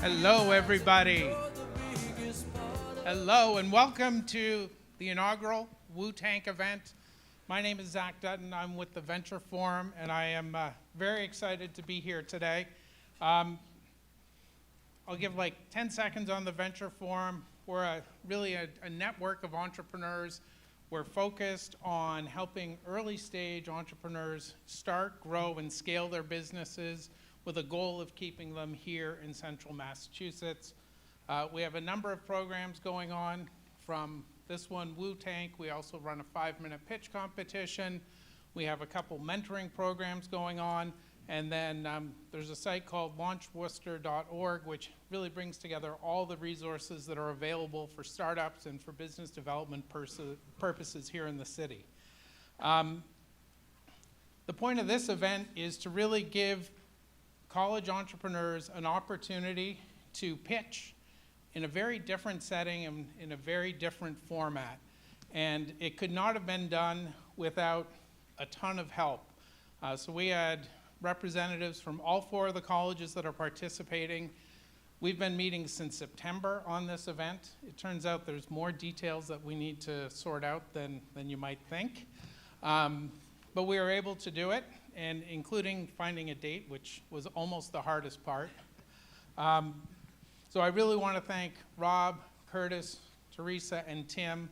Hello, everybody. Hello, and welcome to the inaugural WooTank event. My name is Zach Dutton. I'm with the Venture Forum, and I am very excited to be here today. I'll give like 10 seconds on the Venture Forum. We're really a network of entrepreneurs. We're focused on helping early-stage entrepreneurs start, grow, and scale their businesses with a goal of keeping them here in central Massachusetts. We have a number of programs going on, from this one, WooTank. We also run a 5-minute pitch competition. We have a couple mentoring programs going on. And then there's a site called launchworcester.org, which really brings together all the resources that are available for startups and for business development purposes here in the city. The point of this event is to really give college entrepreneurs an opportunity to pitch in a very different setting and in a very different format. And it could not have been done without a ton of help. So we had representatives from all 4 of the colleges that are participating. We've been meeting since September on this event. It turns out there's more details that we need to sort out than you might think. But we were able to do it, and including finding a date, which was almost the hardest part. So I really want to thank Rob, Curtis, Teresa, and Tim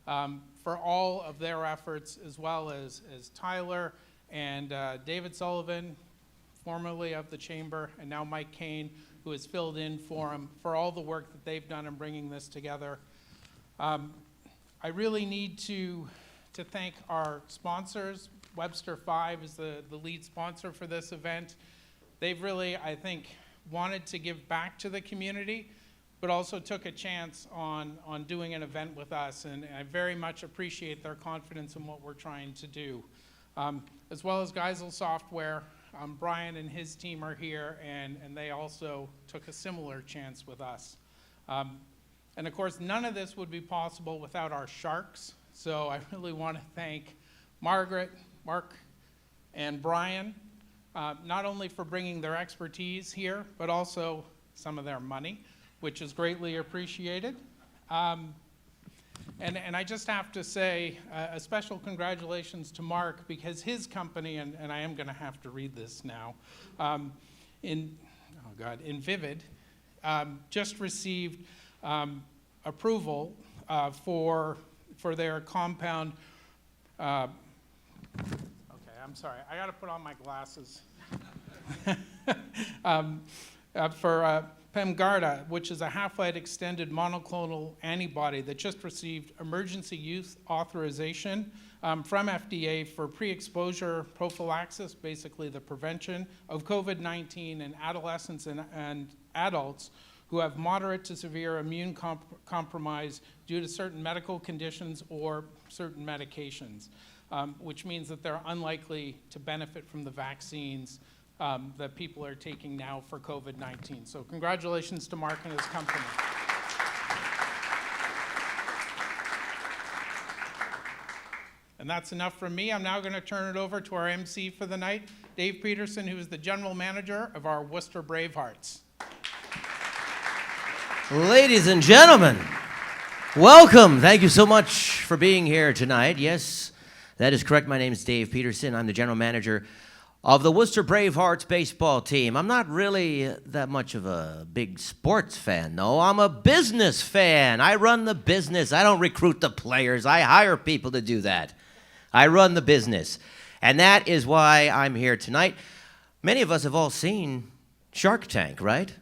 for all of their efforts, as well as Tyler and David Sullivan, formerly of the Chamber, and now Mike Kane, who has filled in for him, for all the work that they've done in bringing this together. I really need to thank our sponsors. Webster 5 is the lead sponsor for this event. They've really, I think, wanted to give back to the community, but also took a chance on doing an event with us, and I very much appreciate their confidence in what we're trying to do. As well as Geisel Software, Brian and his team are here, and they also took a similar chance with us. And of course, none of this would be possible without our sharks, so I really want to thank Margaret, Mark, and Brian, not only for bringing their expertise here, but also some of their money, which is greatly appreciated. And I just have to say a special congratulations to Mark, because his company, and I am going to have to read this now, Vivid, just received approval for their compound. Okay, I'm sorry. I got to put on my glasses. For Pemgarda, which is a half-life extended monoclonal antibody that just received emergency use authorization from FDA for pre-exposure prophylaxis, basically the prevention of COVID-19 in adolescents and adults who have moderate to severe immune compromise due to certain medical conditions or certain medications, which means that they're unlikely to benefit from the vaccines that people are taking now for COVID-19. So congratulations to Mark and his company. And that's enough from me. I'm now going to turn it over to our MC for the night, Dave Peterson, who is the general manager of our Worcester Bravehearts. Ladies and gentlemen, welcome. Thank you so much for being here tonight. Yes, that is correct. My name is Dave Peterson. I'm the general manager of the Worcester Bravehearts baseball team. I'm not really that much of a big sports fan, no. I'm a business fan. I run the business. I don't recruit the players. I hire people to do that. I run the business. And that is why I'm here tonight. Many of us have all seen Shark Tank, right?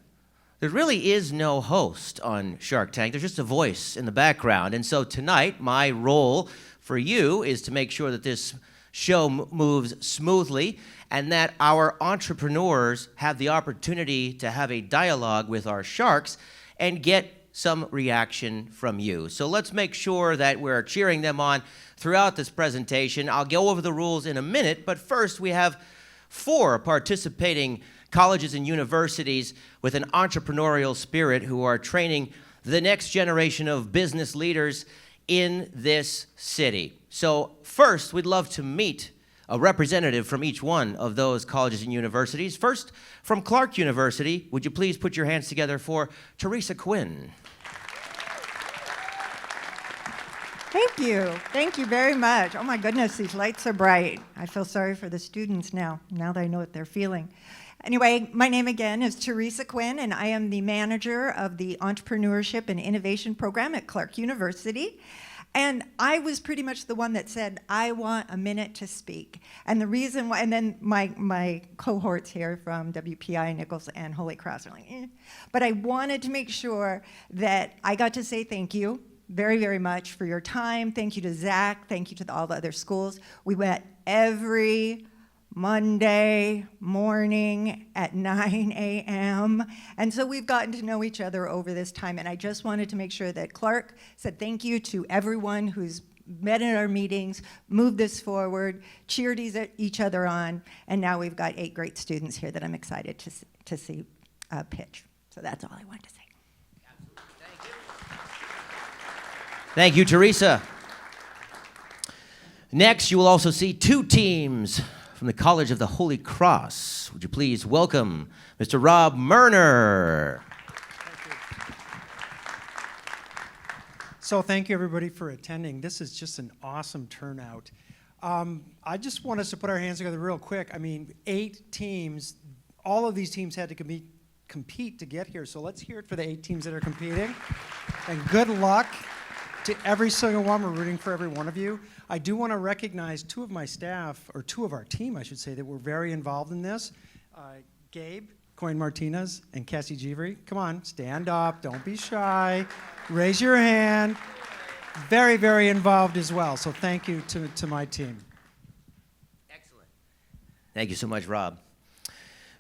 There really is no host on Shark Tank. There's just a voice in the background. And so tonight, my role for you is to make sure that this show moves smoothly and that our entrepreneurs have the opportunity to have a dialogue with our sharks and get some reaction from you. So let's make sure that we're cheering them on throughout this presentation. I'll go over the rules in a minute, but first we have 4 participating colleges and universities with an entrepreneurial spirit who are training the next generation of business leaders in this city. So first, we'd love to meet a representative from each one of those colleges and universities. First, from Clark University, would you please put your hands together for Teresa Quinn? Thank you. Thank you very much. Oh my goodness, these lights are bright. I feel sorry for the students now that I know what they're feeling. Anyway, my name again is Teresa Quinn, and I am the manager of the Entrepreneurship and Innovation Program at Clark University. And I was pretty much the one that said, I want a minute to speak. And the reason why, and then my cohorts here from WPI, Nichols, and Holy Cross are like, eh. But I wanted to make sure that I got to say thank you very, very much for your time. Thank you to Zach. Thank you to all the other schools. We met every Monday morning at 9 a.m. And so we've gotten to know each other over this time. And I just wanted to make sure that Clark said thank you to everyone who's met in our meetings, moved this forward, cheered each other on. And now we've got 8 great students here that I'm excited to see pitch. So that's all I wanted to say. Thank you, Teresa. Next, you will also see 2 teams from the College of the Holy Cross. Would you please welcome Mr. Rob Murner? So thank you, everybody, for attending. This is just an awesome turnout. I just want us to put our hands together real quick. I mean, 8 teams. All of these teams had to compete to get here. So let's hear it for the 8 teams that are competing. And good luck to every single one. We're rooting for every one of you. I do want to recognize 2 of my staff, or 2 of our team, I should say, that were very involved in this. Gabe Coyne-Martinez and Cassie Jeevery. Come on, stand up. Don't be shy. Raise your hand. Very, very involved as well. So thank you to my team. Excellent. Thank you so much, Rob.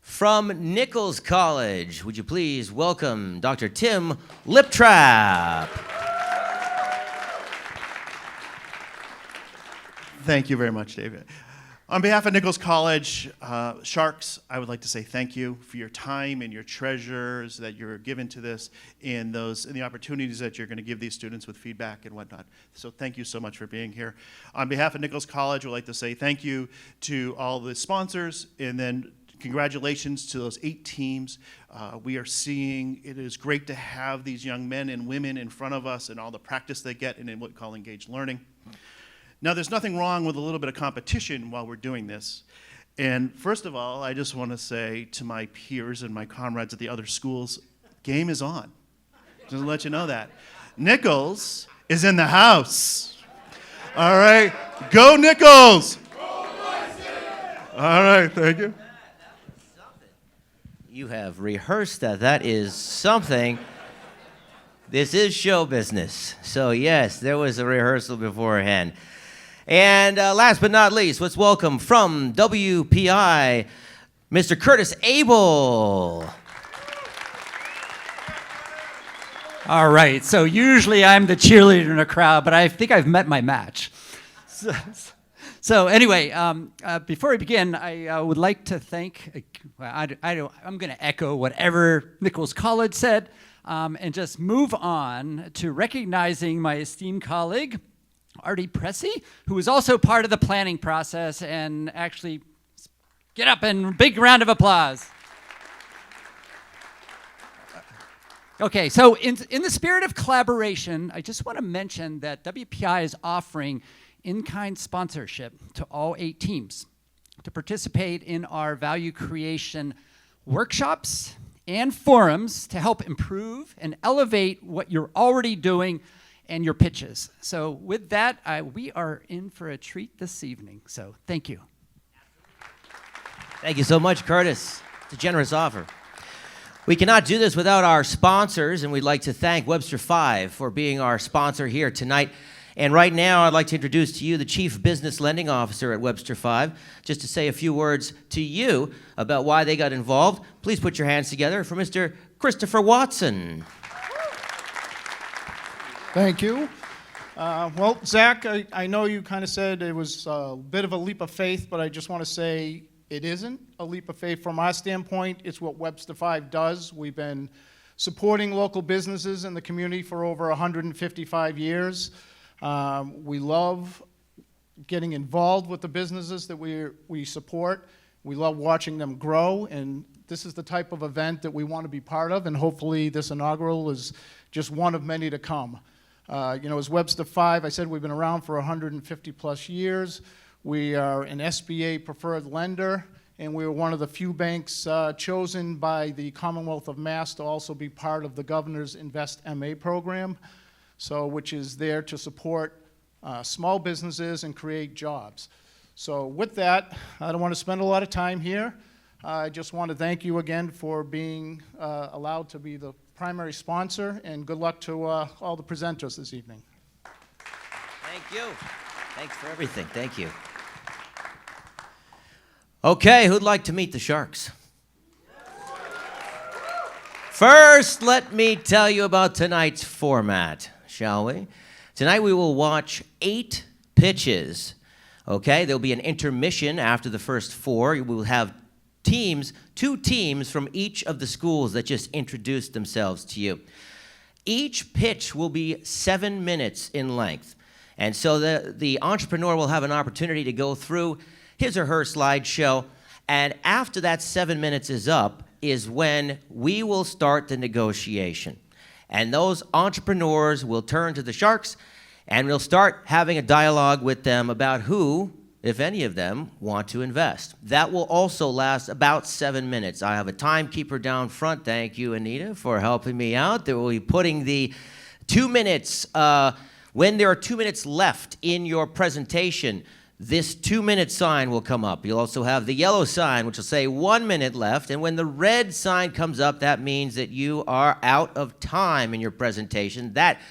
From Nichols College, would you please welcome Dr. Tim Liptrap? Thank you very much, David. On behalf of Nichols College Sharks, I would like to say thank you for your time and your treasures that you're given to this and the opportunities that you're going to give these students with feedback and whatnot. So thank you so much for being here. On behalf of Nichols College, we'd like to say thank you to all the sponsors, and then congratulations to those 8 teams. We are seeing it is great to have these young men and women in front of us and all the practice they get in what we call engaged learning. Now, there's nothing wrong with a little bit of competition while we're doing this. And first of all, I just want to say to my peers and my comrades at the other schools, game is on. Just to let you know that. Nichols is in the house. All right. Go Nichols! All right, thank you. You have rehearsed that. That is something. This is show business. So, yes, there was a rehearsal beforehand. And last but not least, let's welcome from WPI, Mr. Curtis Abel. All right, so usually I'm the cheerleader in a crowd, but I think I've met my match. So anyway, before we begin, I would like to thank, I'm going to echo whatever Nichols College said, and just move on to recognizing my esteemed colleague, Artie Pressey, who was also part of the planning process, and actually get up and big round of applause. Okay, so in the spirit of collaboration, I just want to mention that WPI is offering in-kind sponsorship to all 8 teams to participate in our value creation workshops and forums to help improve and elevate what you're already doing and your pitches. So with that, we are in for a treat this evening. So thank you. Thank you so much, Curtis. It's a generous offer. We cannot do this without our sponsors, and we'd like to thank Webster 5 for being our sponsor here tonight. And right now, I'd like to introduce to you the Chief Business Lending Officer at Webster 5, just to say a few words to you about why they got involved. Please put your hands together for Mr. Christopher Watson. Thank you. Well, Zach, I know you kind of said it was a bit of a leap of faith, but I just want to say it isn't a leap of faith from our standpoint. It's what Webster 5 does. We've been supporting local businesses in the community for over 155 years. We love getting involved with the businesses that we support. We love watching them grow, and this is the type of event that we want to be part of, and hopefully this inaugural is just one of many to come. As Webster 5, I said we've been around for 150 plus years. We are an SBA preferred lender, and we were one of the few banks chosen by the Commonwealth of Mass to also be part of the Governor's Invest MA program, which is there to support small businesses and create jobs. So with that, I don't want to spend a lot of time here. I just want to thank you again for being allowed to be the primary sponsor, and good luck to all the presenters this evening. Thank you. Thanks for everything. Thank you. Okay, who'd like to meet the Sharks? First, let me tell you about tonight's format, shall we? Tonight we will watch 8 pitches. Okay, there'll be an intermission after the first 4. We will have 2 teams from each of the schools that just introduced themselves to you. Each pitch will be 7 minutes in length. And so the entrepreneur will have an opportunity to go through his or her slideshow. And after that 7 minutes is up is when we will start the negotiation. And those entrepreneurs will turn to the Sharks, and we'll start having a dialogue with them about who, if any of them, want to invest. That will also last about 7 minutes. I have a timekeeper down front. Thank you, Anita, for helping me out. They will be putting the 2 minutes, when there are 2 minutes left in your presentation, this 2-minute sign will come up. You'll also have the yellow sign, which will say 1 minute left. And when the red sign comes up, that means that you are out of time in your presentation. That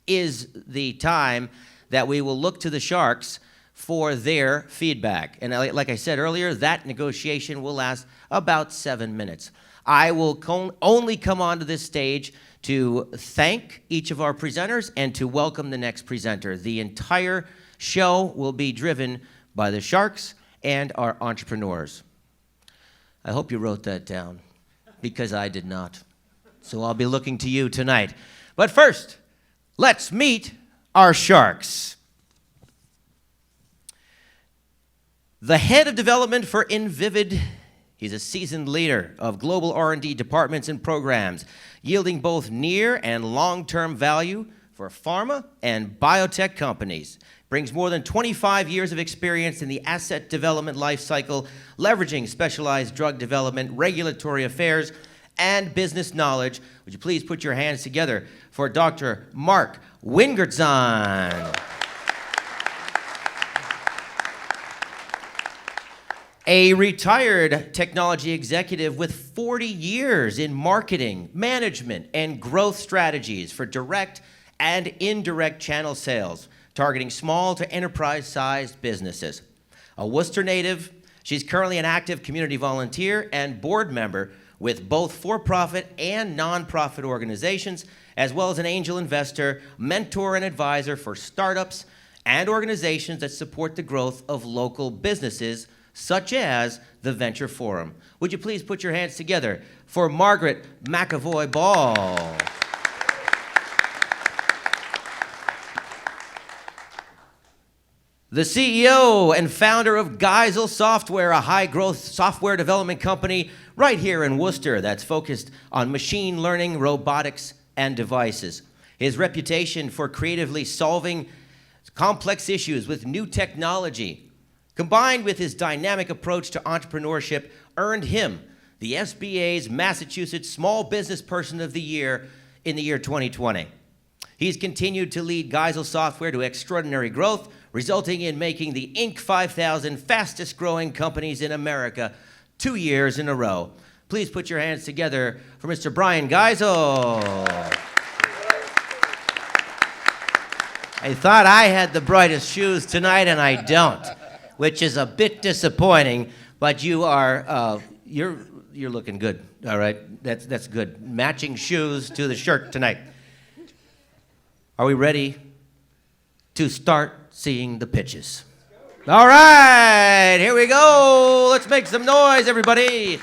is the time that we will look to the Sharks for their feedback. And like I said earlier, that negotiation will last about 7 minutes. I will only come onto this stage to thank each of our presenters and to welcome the next presenter. The entire show will be driven by the Sharks and our entrepreneurs. I hope you wrote that down, because I did not. So I'll be looking to you tonight. But first, let's meet our Sharks. The head of development for Invivid, he's a seasoned leader of global R&D departments and programs, yielding both near and long-term value for pharma and biotech companies. Brings more than 25 years of experience in the asset development life cycle, leveraging specialized drug development, regulatory affairs, and business knowledge. Would you please put your hands together for Dr. Mark Wingertson. A retired technology executive with 40 years in marketing, management, and growth strategies for direct and indirect channel sales, targeting small to enterprise-sized businesses. A Worcester native, she's currently an active community volunteer and board member with both for-profit and non-profit organizations, as well as an angel investor, mentor, and advisor for startups and organizations that support the growth of local businesses, such as the Venture Forum. Would you please put your hands together for Margaret McAvoy Ball. The CEO and founder of Geisel Software, a high-growth software development company right here in Worcester that's focused on machine learning, robotics, and devices. His reputation for creatively solving complex issues with new technology, combined with his dynamic approach to entrepreneurship, earned him the SBA's Massachusetts Small Business Person of the Year in the year 2020. He's continued to lead Geisel Software to extraordinary growth, resulting in making the Inc. 5000 fastest growing companies in America 2 years in a row. Please put your hands together for Mr. Brian Geisel. I thought I had the brightest shoes tonight, and I don't, which is a bit disappointing, but you are, you're looking good, all right? That's good. Matching shoes to the shirt tonight. Are we ready to start seeing the pitches? All right, here we go. Let's make some noise, everybody.